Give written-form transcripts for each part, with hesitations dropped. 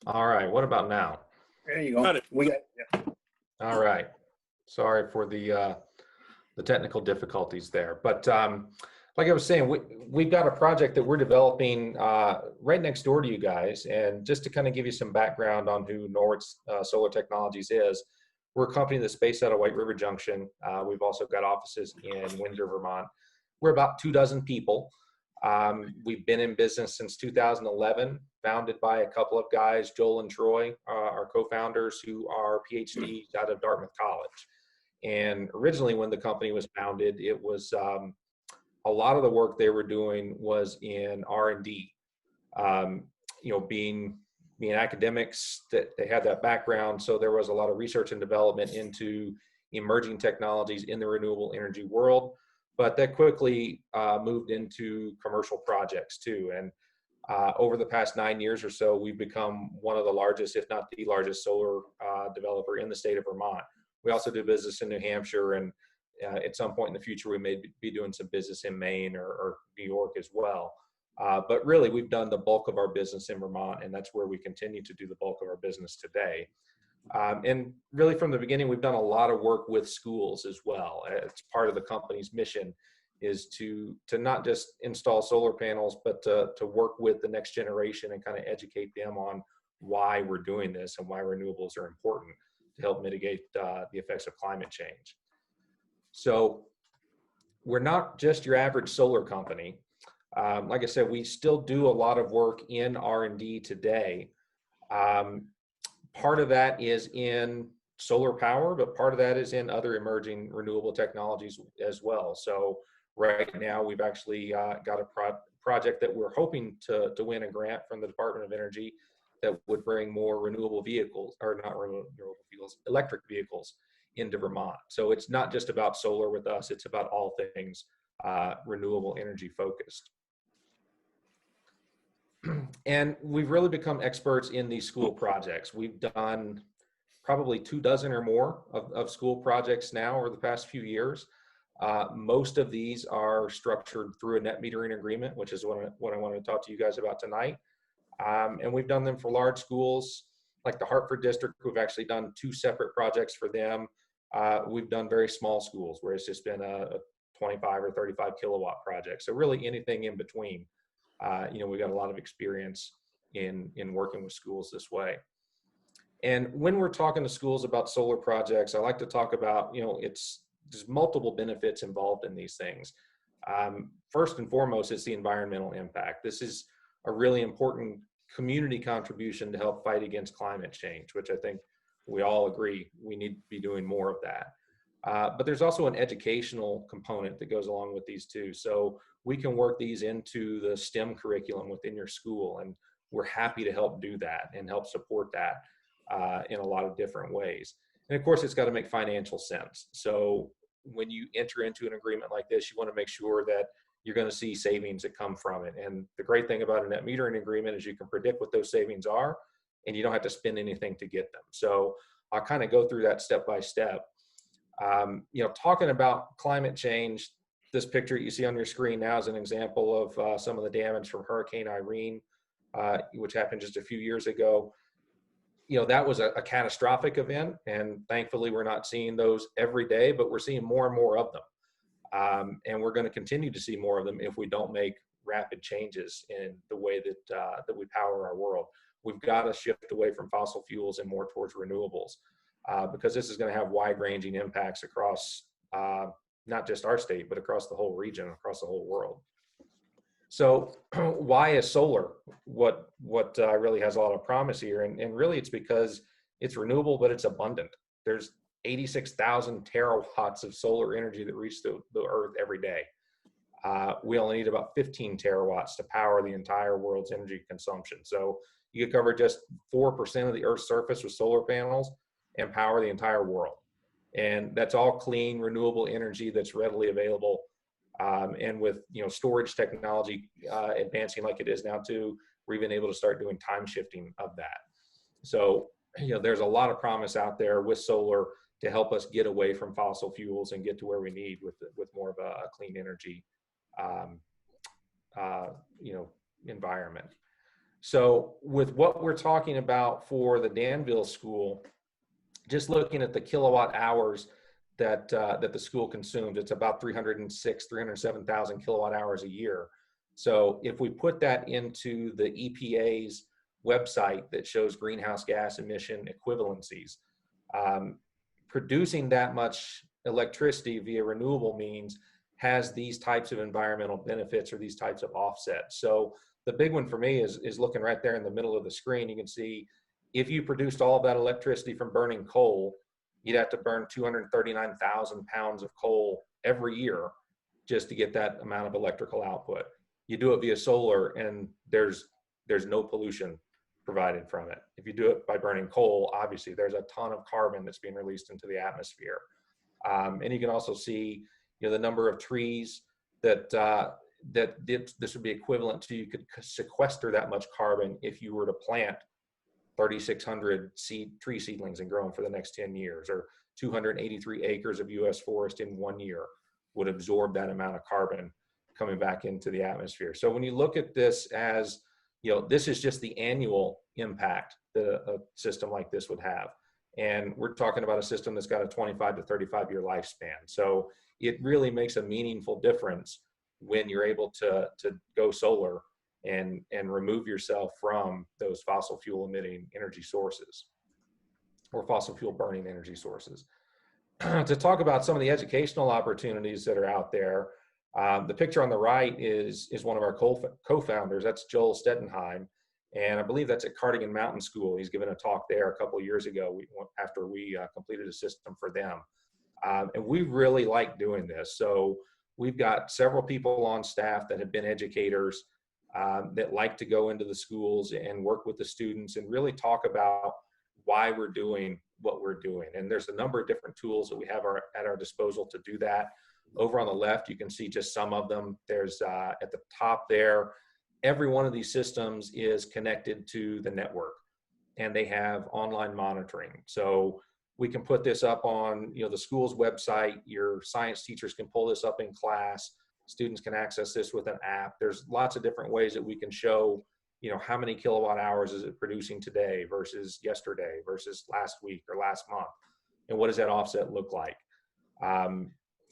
All right, what about now? There you go. Got it. We got, All right. Sorry for the technical difficulties there, but like I was saying, we've got a project that we're developing right next door to you guys, and just to kind of give you some background on who Norwich Solar Technologies is, we're a company that's based out of White River Junction. We've also got offices in Windsor, Vermont. We're about 24 people. We've been in business since 2011, founded by a couple of guys, Joel and Troy, our co-founders, who are PhDs out of Dartmouth College. And originally when the company was founded, it was a lot of the work they were doing was in R&D. Being academics, that they had that background, so there was a lot of research and development into emerging technologies in the renewable energy world. But that quickly moved into commercial projects too. And over the past 9 years or so, we've become one of the largest, if not the largest, solar developer in the state of Vermont. We also do business in New Hampshire, and at some point in the future, we may be doing some business in Maine or New York as well. But really, we've done the bulk of our business in Vermont, and that's where we continue to do the bulk of our business today. And really from the beginning, we've done a lot of work with schools as well. It's part of the company's mission is to not just install solar panels, but to work with the next generation and kind of educate them on why we're doing this and why renewables are important to help mitigate the effects of climate change. So we're not just your average solar company. Like I said, we still do a lot of work in R&D today. Part of that is in solar power, but part of that is in other emerging renewable technologies as well. So right now, we've actually got a project that we're hoping to win a grant from the Department of Energy that would bring more renewable vehicles, or not renewable vehicles, electric vehicles into Vermont. So it's not just about solar with us, it's about all things renewable energy focused. And we've really become experts in these school projects. We've done probably 24 or more of school projects now over the past few years. Most of these are structured through a net metering agreement, which is what I want to talk to you guys about tonight. And we've done them for large schools like the Hartford district. We've actually done 2 separate projects for them. We've done very small schools where it's just been a 25 or 35 kilowatt project. So really anything in between. We've got a lot of experience in working with schools this way. And when we're talking to schools about solar projects, I like to talk about, there's multiple benefits involved in these things. First and foremost, it's the environmental impact. This is a really important community contribution to help fight against climate change, which I think we all agree we need to be doing more of that. But there's also an educational component that goes along with these too. So we can work these into the STEM curriculum within your school, and we're happy to help do that and help support that in a lot of different ways. And of course, it's got to make financial sense. So when you enter into an agreement like this, you want to make sure that you're going to see savings that come from it. And the great thing about a net metering agreement is you can predict what those savings are, and you don't have to spend anything to get them. So I'll kind of go through that step by step. Talking about climate change, this picture you see on your screen now is an example of some of the damage from Hurricane Irene, which happened just a few years ago. That was a catastrophic event, and thankfully we're not seeing those every day, but we're seeing more and more of them. And we're going to continue to see more of them if we don't make rapid changes in the way that we power our world. We've got to shift away from fossil fuels and more towards renewables, because this is going to have wide-ranging impacts across not just our state, but across the whole region, across the whole world. So why is solar what really has a lot of promise here? And really it's because it's renewable, but it's abundant. There's 86,000 terawatts of solar energy that reach the earth every day. We only need about 15 terawatts to power the entire world's energy consumption. So you could cover just 4% of the Earth's surface with solar panels and power the entire world. And that's all clean, renewable energy that's readily available. And with storage technology advancing like it is now too, we're even able to start doing time shifting of that. So there's a lot of promise out there with solar to help us get away from fossil fuels and get to where we need with more of a clean energy environment. So with what we're talking about for the Danville school, just looking at the kilowatt hours that the school consumes, it's about 307,000 kilowatt hours a year. So if we put that into the EPA's website that shows greenhouse gas emission equivalencies, um, producing that much electricity via renewable means has these types of environmental benefits or these types of offsets. So the big one for me is looking right there in the middle of the screen. You can see if you produced all of that electricity from burning coal, you'd have to burn 239,000 pounds of coal every year just to get that amount of electrical output. You do it via solar, and there's no pollution provided from it. If you do it by burning coal, obviously there's a ton of carbon that's being released into the atmosphere. And you can also see, the number of trees that this would be equivalent to. You could sequester that much carbon if you were to plant 3,600 tree seedlings and grow them for the next 10 years, or 283 acres of U.S. forest in 1 year would absorb that amount of carbon coming back into the atmosphere. So when you look at this as, this is just the annual impact that a system like this would have. And we're talking about a system that's got a 25 to 35 year lifespan. So it really makes a meaningful difference when you're able to go solar and remove yourself from those fossil fuel emitting energy sources or fossil fuel burning energy sources. To talk about some of the educational opportunities that are out there, the picture on the right is one of our co-founders. That's Joel Stettenheim, and I believe that's at Cardigan Mountain School. He's given a talk there a couple of years ago after we completed a system for them. And we really like doing this. So we've got several people on staff that have been educators that like to go into the schools and work with the students and really talk about why we're doing what we're doing. And there's a number of different tools that we have at our disposal to do that. Over on the left, you can see just some of them. There's at the top there, every one of these systems is connected to the network, and they have online monitoring. So we can put this up on the school's website. Your science teachers can pull this up in class. Students can access this with an app. There's lots of different ways that we can show, how many kilowatt hours is it producing today versus yesterday versus last week or last month, and what does that offset look like?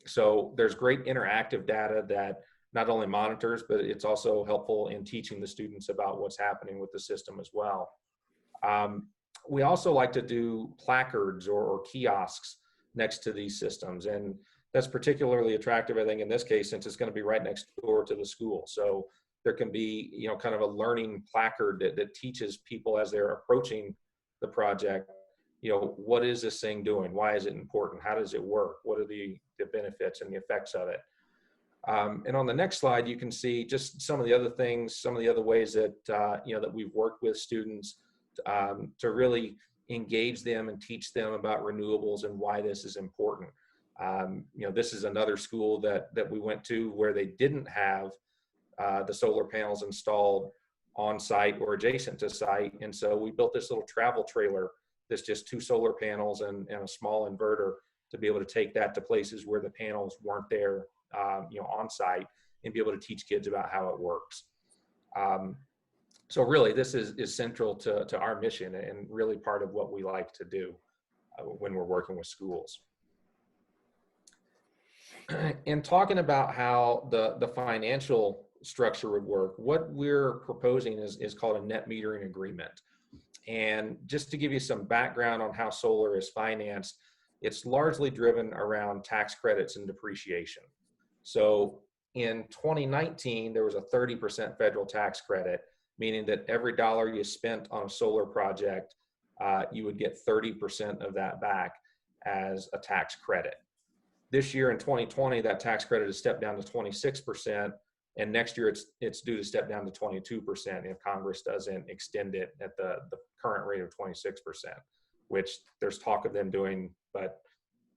So there's great interactive data that not only monitors, but it's also helpful in teaching the students about what's happening with the system as well. We also like to do placards or kiosks next to these systems, and that's particularly attractive, I think, in this case, since it's going to be right next door to the school. So there can be, kind of a learning placard that teaches people as they're approaching the project, what is this thing doing? Why is it important? How does it work? What are the benefits and the effects of it? And on the next slide, you can see just some of the other things, some of the other ways that, that we've worked with students to really engage them and teach them about renewables and why this is important. This is another school that we went to where they didn't have the solar panels installed on site or adjacent to site. And so we built this little travel trailer that's just 2 solar panels and a small inverter to be able to take that to places where the panels weren't there, on site, and be able to teach kids about how it works. So really, this is central to our mission and really part of what we like to do when we're working with schools. And talking about how the financial structure would work, what we're proposing is called a net metering agreement. And just to give you some background on how solar is financed, it's largely driven around tax credits and depreciation. So in 2019, there was a 30% federal tax credit, meaning that every dollar you spent on a solar project, you would get 30% of that back as a tax credit. This year in 2020, that tax credit has stepped down to 26%, and next year it's due to step down to 22% if Congress doesn't extend it at the current rate of 26%, which there's talk of them doing, but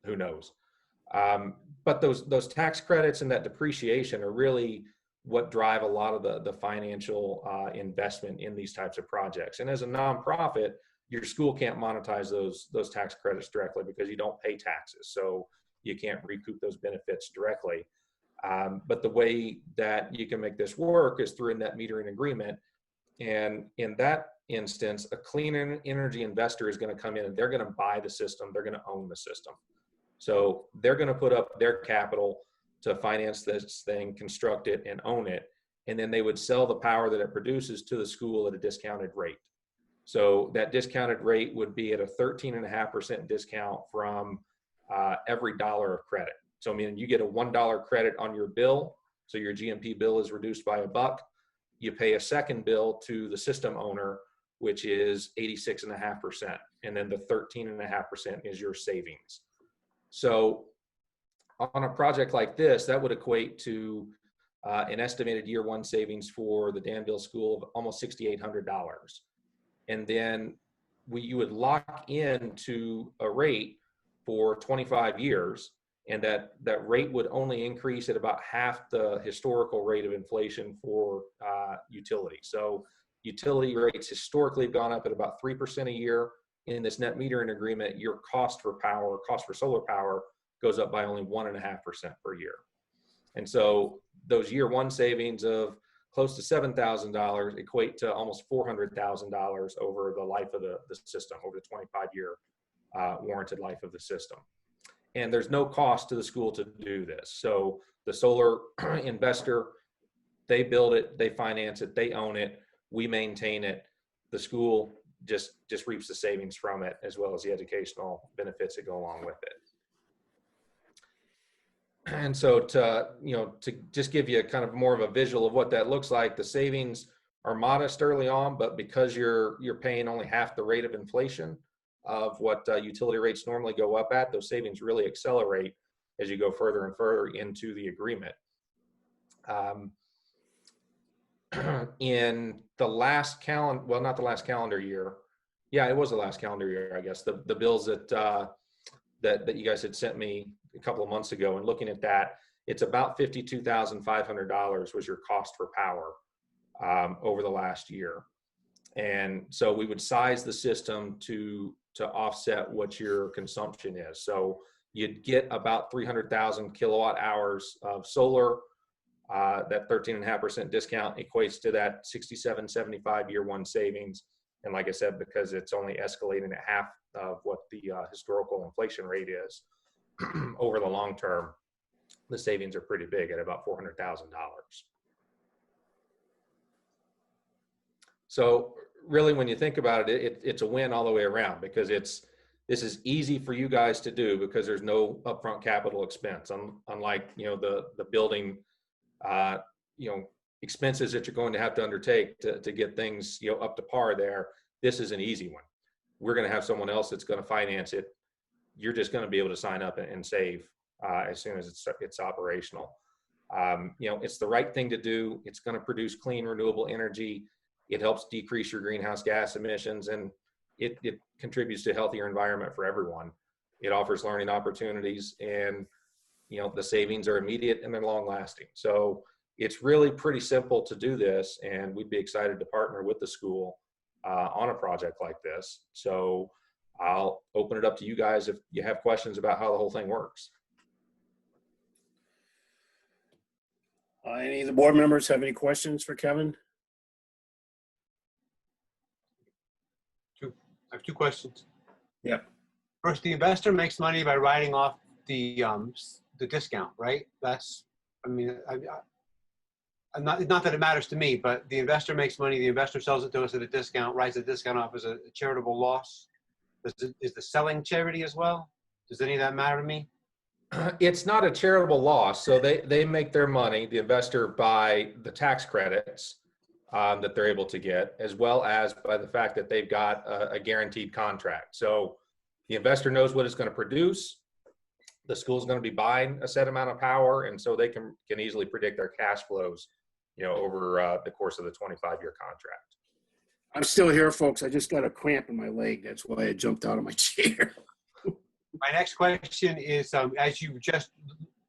who knows. But those tax credits and that depreciation are really what drive a lot of the financial investment in these types of projects. And as a nonprofit, your school can't monetize those tax credits directly because you don't pay taxes. So you can't recoup those benefits directly. But the way that you can make this work is through a net metering agreement And in that instance, a clean energy investor is going to come in and they're going to buy the system. They're going to own the system. So they're going to put up their capital to finance this thing, construct it, and own it. And then they would sell the power that it produces to the school at a discounted rate. So that discounted rate would be at a 13.5% discount from every dollar of credit. So I mean, you get a $1 credit on your bill. So your GMP bill is reduced by $1. You pay a second bill to the system owner, which is 86.5%. And then the 13.5% is your savings. So on a project like this, that would equate to an estimated year one savings for the Danville School of almost $6,800. And then you would lock into a rate for 25 years, and that rate would only increase at about half the historical rate of inflation for utility. So utility rates historically have gone up at about 3% a year. In this net metering agreement, your cost for solar power goes up by only 1.5% per year. And so those year one savings of close to $7,000 equate to almost $400,000 over the life of the system, over the 25-year warranted life of the system. And there's no cost to the school to do this. So the solar investor, they build it, they finance it, they own it, we maintain it. The school just reaps the savings from it, as well as the educational benefits that go along with it. And so to just give you kind of more of a visual of what that looks like, the savings are modest early on, but because you're paying only half the rate of inflation of what utility rates normally go up at, those savings really accelerate as you go further and further into the agreement. In the last not the last calendar year. Yeah, it was the last calendar year, I guess. The bills that you guys had sent me a couple of months ago, and looking at that, it's about $52,500 was your cost for power over the last year. And so we would size the system to offset what your consumption is. So you'd get about 300,000 kilowatt hours of solar. That 13.5% discount equates to that $67.75 year one savings. And like I said, because it's only escalating at half of what the historical inflation rate is over the long term, the savings are pretty big at about $400,000. So really, when you think about it, it's a win all the way around, because this is easy for you guys to do because there's no upfront capital expense, unlike the building expenses that you're going to have to undertake to get things up to par there. This is an easy one. We're going to have someone else that's going to finance it. You're just going to be able to sign up and save as soon as it's operational. It's the right thing to do. It's going to produce clean, renewable energy. It helps decrease your greenhouse gas emissions, and it contributes to a healthier environment for everyone. It offers learning opportunities, and the savings are immediate and they're long lasting. So it's really pretty simple to do this, and we'd be excited to partner with the school on a project like this. So I'll open it up to you guys if you have questions about how the whole thing works. Any of the board members have any questions for Kevin? I have two questions. Yep. First, the investor makes money by writing off the discount, right? Not that it matters to me, but the investor makes money. The investor sells it to us at a discount, writes the discount off as a charitable loss. Is the selling charity as well? Does any of that matter to me? It's not a charitable loss. So they make their money, the investor, by the tax credits that they're able to get, as well as by the fact that they've got a guaranteed contract. So the investor knows what it's going to produce. The school's going to be buying a set amount of power, and so they can easily predict their cash flows, over the course of the 25-year contract. I'm still here, folks. I just got a cramp in my leg. That's why I jumped out of my chair. My next question is, as you just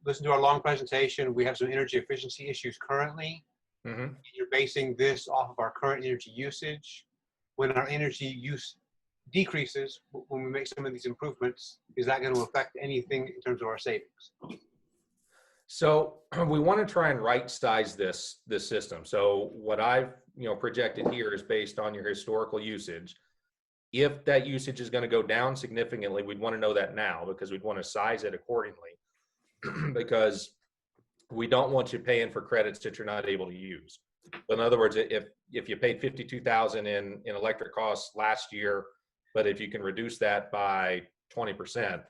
listened to our long presentation, we have some energy efficiency issues currently. Mm-hmm. You're basing this off of our current energy usage. When our energy use decreases, when we make some of these improvements, is that going to affect anything in terms of our savings? So we want to try and right size this system. So what I've projected here is based on your historical usage. If that usage is going to go down significantly, we'd want to know that now, because we'd want to size it accordingly. Because we don't want you paying for credits that you're not able to use. In other words, if you paid $52,000 in electric costs last year, but if you can reduce that by 20%,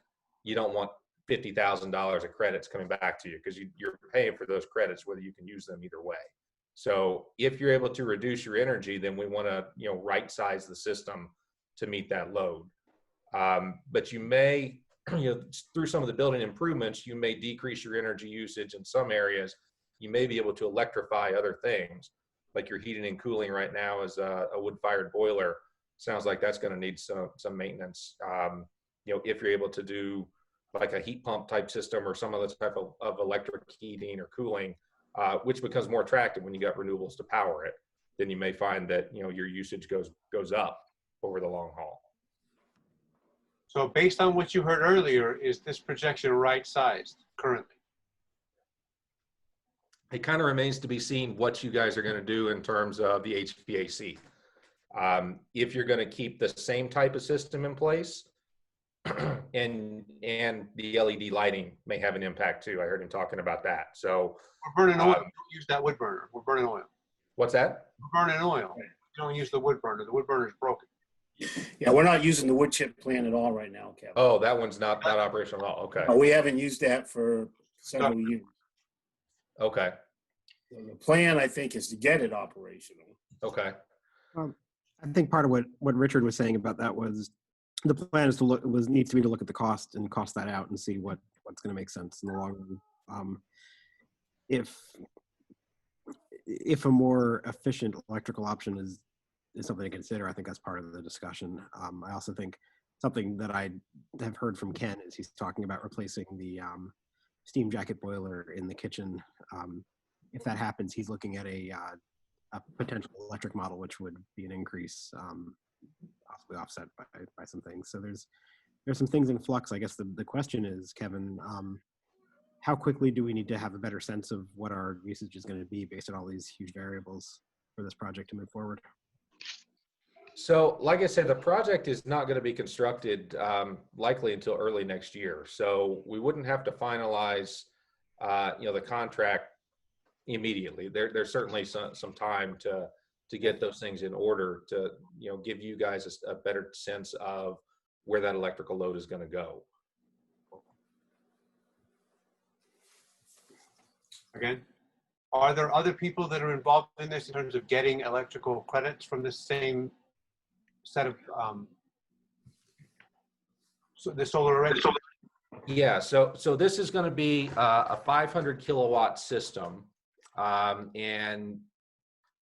you don't want $50,000 of credits coming back to you, because you're paying for those credits whether you can use them either way. So if you're able to reduce your energy, then we want to right size the system to meet that load. But you may, through some of the building improvements, you may decrease your energy usage in some areas. You may be able to electrify other things, like your heating and cooling right now is a wood-fired boiler. Sounds like that's going to need some maintenance. If you're able to do like a heat pump type system or some other type of electric heating or cooling, which becomes more attractive when you got renewables to power it, then you may find that your usage goes up over the long haul. So based on what you heard earlier, is this projection right-sized currently? It kind of remains to be seen what you guys are going to do in terms of the HVAC. If you're going to keep the same type of system in place, and the LED lighting may have an impact too. I heard him talking about that. So we're burning oil. Don't use that wood burner. We're burning oil. What's that? We're burning oil. You don't use the wood burner. The wood burner is broken. Yeah, we're not using the wood chip plant at all right now, Kevin. Oh, that one's not operational at all. Okay. No, we haven't used that for several years. Okay. The plan, I think, is to get it operational. Okay. I think part of what Richard was saying about that was the plan is needs to be to look at the cost and cost that out and see what's going to make sense in the long run. If a more efficient electrical option is something to consider, I think that's part of the discussion. I also think something that I have heard from Ken is he's talking about replacing the steam jacket boiler in the kitchen. If that happens, he's looking at a potential electric model, which would be an increase, possibly offset by some things. So there's some things in flux. I guess the question is, Kevin, how quickly do we need to have a better sense of what our usage is going to be based on all these huge variables for this project to move forward? So, like I said, the project is not going to be constructed likely until early next year. So we wouldn't have to finalize, the contract immediately. There's certainly some time to get those things in order to, give you guys a better sense of where that electrical load is going to go. Again, are there other people that are involved in this in terms of getting electrical credits from the same set of the solar array? Yeah, so this is going to be a 500 kilowatt system, and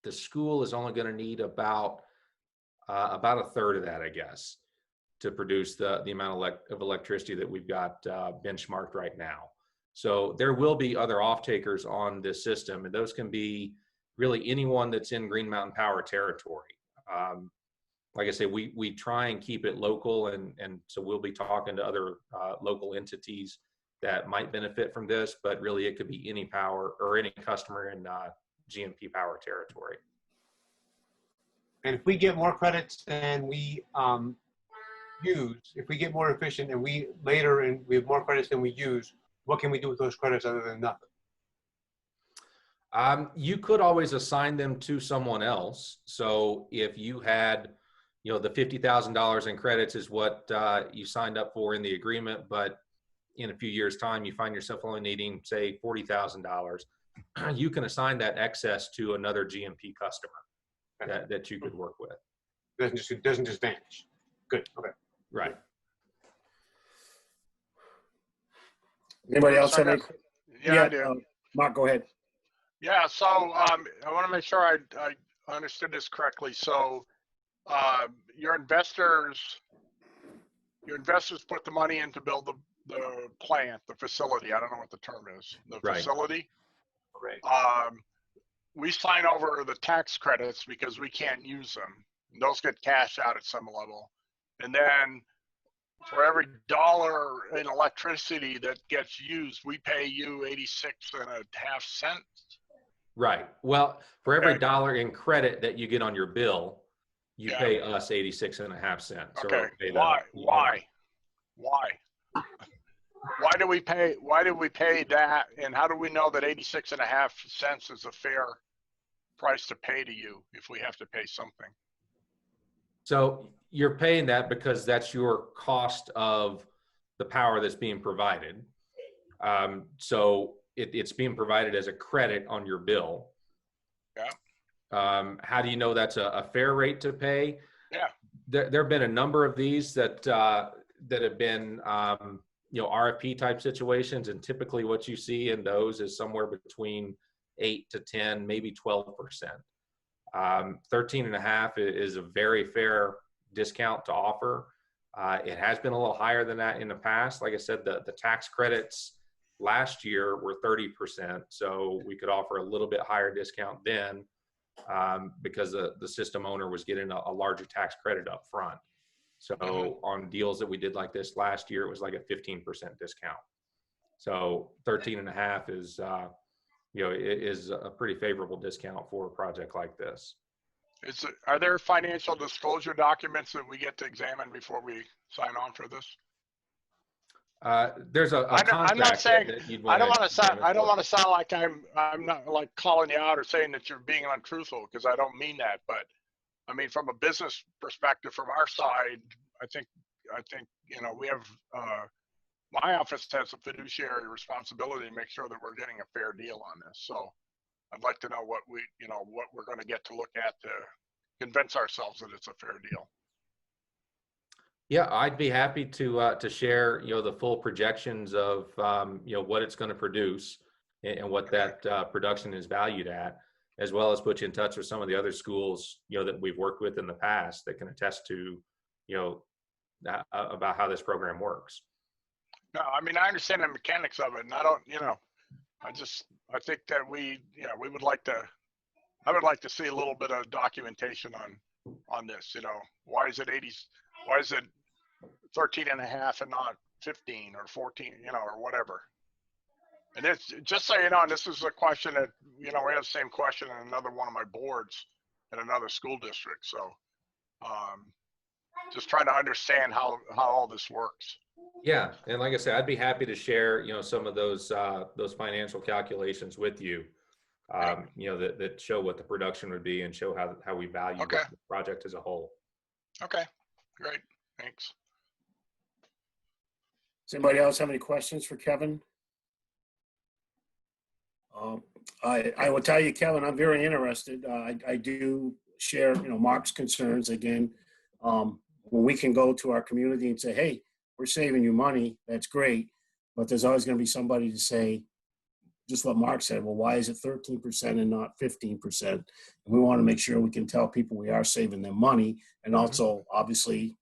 the school is only going to need about a third of that, I guess, to produce the amount of electricity that we've got benchmarked right now. So there will be other off-takers on this system, and those can be really anyone that's in Green Mountain Power territory. Like I say, we try and keep it local, and so we'll be talking to other local entities that might benefit from this, but really it could be any power or any customer in GMP Power territory. And if we get more credits than we use, if we get more efficient and we have more credits than we use, what can we do with those credits other than nothing? You could always assign them to someone else. So if you had, the $50,000 in credits is what you signed up for in the agreement, but in a few years' time, you find yourself only needing, say, $40,000, you can assign that excess to another GMP customer that you could work with. It doesn't just vanish. Good. Okay. Right. Anybody else have any? Yeah, I do. Mark, go ahead. Yeah, so I want to make sure I understood this correctly. So your investors put the money in to build the plant, the facility. I don't know what the term is. The facility. Right. We sign over the tax credits because we can't use them. Those get cashed out at some level. And then for every dollar in electricity that gets used, we pay you 86.5 cents. Right. Well, for every Okay. dollar in credit that you get on your bill, you Yeah. pay us 86.5 cents. Okay. Or pay Why? the owner. Why? Why? Why do we pay? Why do we pay that? And how do we know that 86.5 cents is a fair price to pay to you if we have to pay something? So you're paying that because that's your cost of the power that's being provided. So it's being provided as a credit on your bill. Yeah. How do you know that's a fair rate to pay? Yeah. There have been a number of these that have been RFP type situations, and typically what you see in those is somewhere between 8 to 10, maybe 12%. 13.5 is a very fair discount to offer. It has been a little higher than that in the past. Like I said, the tax credits last year were 30%, so we could offer a little bit higher discount then because the system owner was getting a larger tax credit up front. So on deals that we did like this last year, it was like a 15% discount. So 13.5 is a pretty favorable discount for a project like this. Are there financial disclosure documents that we get to examine before we sign on for this? There's a contract. I'm not saying, that you'd I don't want to sound, examine I don't for. want to sound like I'm not like calling you out or saying that you're being untruthful, because I don't mean that. But I mean, from a business perspective, from our side, I think, we have, my office has a fiduciary responsibility to make sure that we're getting a fair deal on this. So I'd like to know what we're going to get to look at to convince ourselves that it's a fair deal. Yeah, I'd be happy to share, the full projections of, what it's going to produce and what that production is valued at, as well as put you in touch with some of the other schools, that we've worked with in the past that can attest to, about how this program works. No, I mean, I understand the mechanics of it, and I don't, I think that we would like to, I would like to see a little bit of documentation on this, why is it 13.5 and not 15 or 14, or whatever. And it's just so you know, and this is a question that, we have the same question in another one of my boards in another school district. So, just trying to understand how all this works. Yeah, and like I said, I'd be happy to share, some of those financial calculations with you, that show what the production would be and show how we value Okay. the project as a whole. Okay, great, thanks. Does anybody else have any questions for Kevin? I will tell you, Kevin, I'm very interested. I do share, Mark's concerns. Again, when we can go to our community and say, hey, we're saving you money, that's great. But there's always going to be somebody to say, just what Mark said, well, why is it 13% and not 15%? And we want to make sure we can tell people we are saving them money. And also, obviously,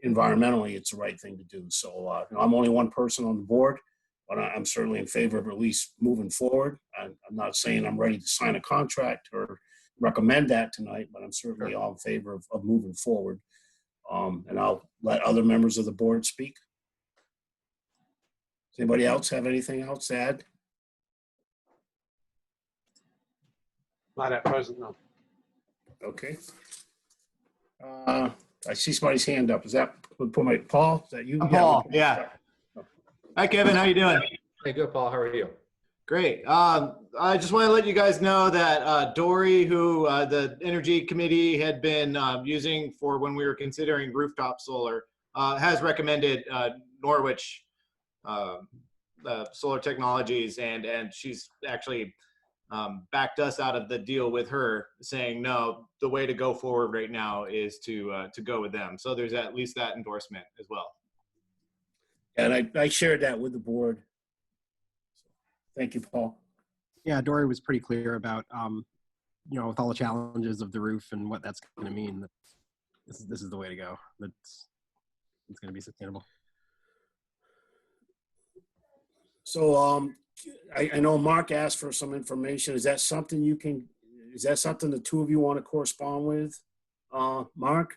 environmentally, it's the right thing to do. So I'm only one person on the board, but I'm certainly in favor of at least moving forward. I'm not saying I'm ready to sign a contract or recommend that tonight, but I'm certainly all in favor of moving forward. And I'll let other members of the board speak. Does anybody else have anything else to add? Not at present, no. Okay. I see somebody's hand up. Is that Paul? Is that you? I'm Paul. Yeah. Hi, Kevin. How you doing? Hey, good, Paul. How are you? Great. I just want to let you guys know that Dory, who the Energy Committee had been using for when we were considering rooftop solar, has recommended Norwich Solar Technologies, and she's actually backed us out of the deal with her, saying no, the way to go forward right now is to go with them. So there's at least that endorsement as well. And I shared that with the board. Thank you, Paul. Yeah, Dory was pretty clear about, with all the challenges of the roof and what that's going to mean, that this is the way to go. It's going to be sustainable. So I know Mark asked for some information. Is that something the two of you want to correspond with, Mark?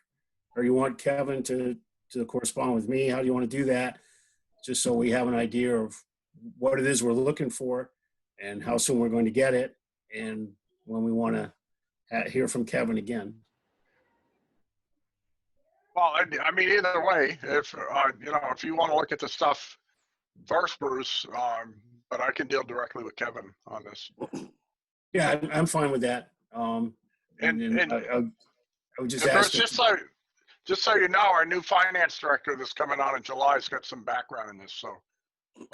Or you want Kevin to correspond with me? How do you want to do that? Just so we have an idea of what it is we're looking for and how soon we're going to get it. And when we want to hear from Kevin again. Well, I mean, either way, if if you want to look at the stuff first, Bruce, but I can deal directly with Kevin on this. Yeah, I'm fine with that. And then I would just ask. Bruce, just so you know, our new finance director that's coming on in July has got some background in this, so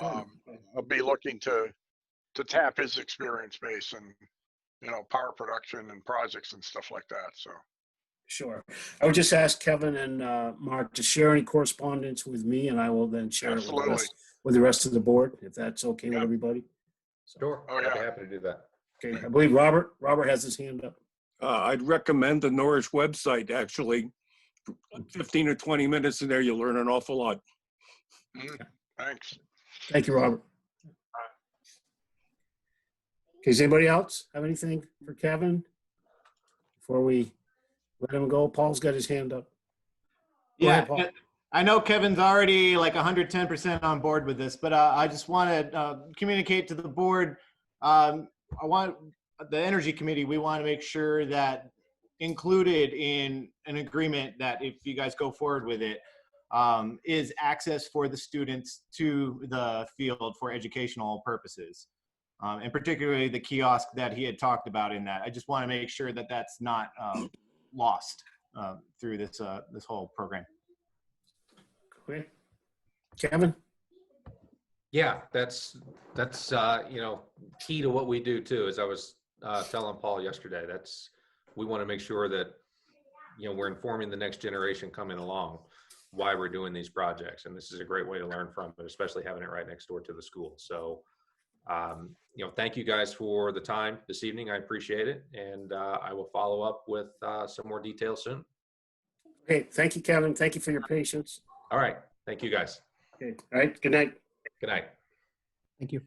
I'll be looking to tap his experience base and power production and projects and stuff like that. So. Sure. I would just ask Kevin and Mark to share any correspondence with me, and I will then share it with the rest of the board, if that's okay with everybody. Sure. Oh, yeah. I'd be happy to do that. Okay. I believe Robert has his hand up. I'd recommend the Norwich website, actually. 15 or 20 minutes in there, you'll learn an awful lot. Thanks. Thank you, Robert. Okay, does anybody else have anything for Kevin before we let him go? Paul's got his hand up. Go ahead, Paul. I know Kevin's already like 110% on board with this, but I just want to communicate to the board. I want the Energy Committee, we want to make sure that included in an agreement that if you guys go forward with it, is access for the students to the field for educational purposes. And particularly the kiosk that he had talked about in that. I just want to make sure that that's not lost through this whole program. Okay. Kevin? Yeah, that's key to what we do too. As I was telling Paul yesterday, we want to make sure that we're informing the next generation coming along why we're doing these projects, and this is a great way to learn from it, especially having it right next door to the school. So, thank you guys for the time this evening. I appreciate it, and I will follow up with some more details soon. Okay, thank you, Kevin. Thank you for your patience. All right, thank you guys. Okay, all right. Good night. Good night. Thank you.